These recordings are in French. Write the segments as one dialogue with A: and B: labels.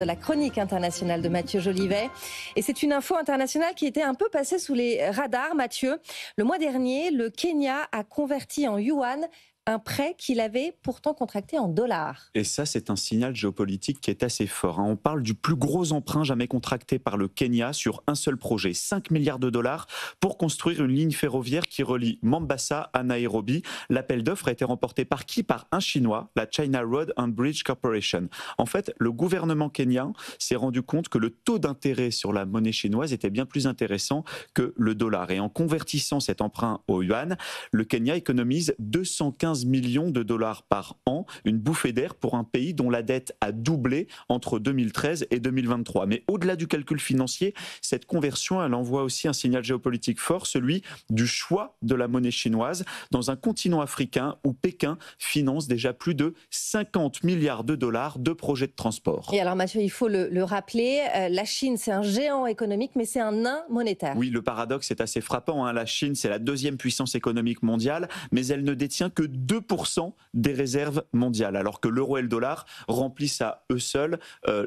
A: De la chronique internationale de Mathieu Jolivet. Et c'est une info internationale qui était un peu passée sous les radars, Mathieu. Le mois dernier, le Kenya a converti en yuan un prêt qu'il avait pourtant contracté en dollars.
B: Et ça, c'est un signal géopolitique qui est assez fort. On parle du plus gros emprunt jamais contracté par le Kenya sur un seul projet, 5 milliards de dollars pour construire une ligne ferroviaire qui relie Mombasa à Nairobi. L'appel d'offres a été remporté par qui? Par un Chinois, la China Road and Bridge Corporation. En fait, le gouvernement kenyan s'est rendu compte que le taux d'intérêt sur la monnaie chinoise était bien plus intéressant que le dollar. Et en convertissant cet emprunt au yuan, le Kenya économise 215 millions de dollars par an, une bouffée d'air pour un pays dont la dette a doublé entre 2013 et 2023. Mais au-delà du calcul financier, cette conversion, elle envoie aussi un signal géopolitique fort, celui du choix de la monnaie chinoise dans un continent africain où Pékin finance déjà plus de 50 milliards de dollars de projets de transport.
A: Et alors Mathieu, il faut le rappeler, la Chine c'est un géant économique mais c'est un nain monétaire.
B: Oui, le paradoxe est assez frappant. La Chine, c'est la deuxième puissance économique mondiale, mais elle ne détient que 2% des réserves mondiales, alors que l'euro et le dollar remplissent à eux seuls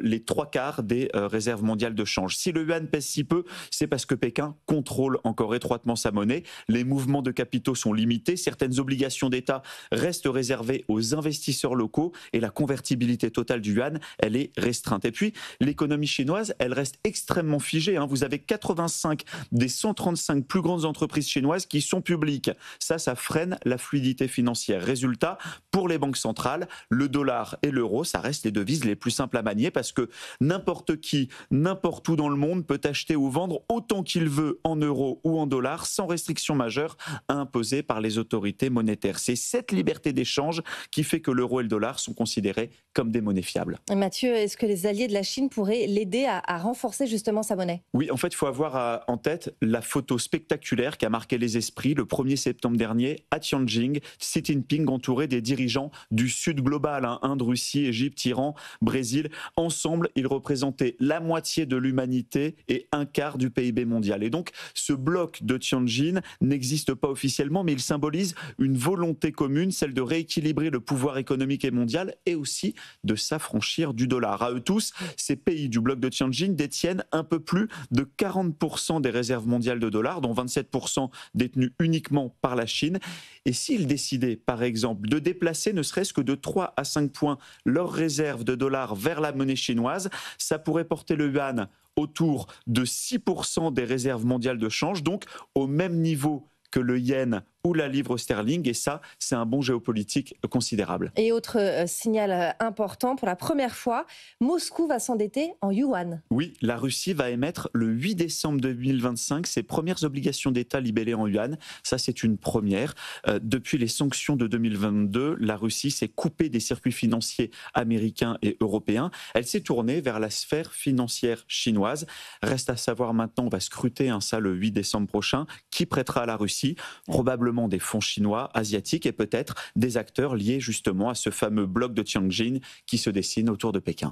B: les 3/4 des réserves mondiales de change. Si le yuan pèse si peu, c'est parce que Pékin contrôle encore étroitement sa monnaie. Les mouvements de capitaux sont limités, certaines obligations d'État restent réservées aux investisseurs locaux et la convertibilité totale du yuan, elle est restreinte. Et puis, l'économie chinoise, elle reste extrêmement figée. Vous avez 85 des 135 plus grandes entreprises chinoises qui sont publiques. Ça freine la fluidité financière. Résultat, pour les banques centrales, le dollar et l'euro, ça reste les devises les plus simples à manier parce que n'importe qui, n'importe où dans le monde peut acheter ou vendre autant qu'il veut en euros ou en dollars sans restriction majeure imposée par les autorités monétaires. C'est cette liberté d'échange qui fait que l'euro et le dollar sont considérés comme des monnaies fiables.
A: Mathieu, est-ce que les alliés de la Chine pourraient l'aider à renforcer justement sa monnaie?
B: Oui, en fait, il faut avoir en tête la photo spectaculaire qui a marqué les esprits le 1er septembre dernier à Tianjin, Xi Jinping entouré des dirigeants du Sud global, Inde, Russie, Égypte, Iran, Brésil. Ensemble, ils représentaient la moitié de l'humanité et un quart du PIB mondial. Et donc, ce bloc de Tianjin n'existe pas officiellement, mais il symbolise une volonté commune, celle de rééquilibrer le pouvoir économique et mondial et aussi de s'affranchir du dollar. À eux tous, ces pays du bloc de Tianjin détiennent un peu plus de 40% des réserves mondiales de dollars, dont 27% détenus uniquement par la Chine. Et s'ils décidaient, par exemple, de déplacer ne serait-ce que de 3 à 5 points leurs réserves de dollars vers la monnaie chinoise, ça pourrait porter le yuan autour de 6% des réserves mondiales de change, donc au même niveau que le yen ou la livre sterling, et ça, c'est un bond géopolitique considérable.
A: Et autre signal important, pour la première fois, Moscou va s'endetter en yuan.
B: Oui, la Russie va émettre le 8 décembre 2025 ses premières obligations d'État libellées en yuan. Ça, c'est une première. Depuis les sanctions de 2022, la Russie s'est coupée des circuits financiers américains et européens. Elle s'est tournée vers la sphère financière chinoise. Reste à savoir maintenant, on va scruter ça le 8 décembre prochain, qui prêtera à la Russie, probablement des fonds chinois, asiatiques et peut-être des acteurs liés justement à ce fameux bloc de Tianjin qui se dessine autour de Pékin.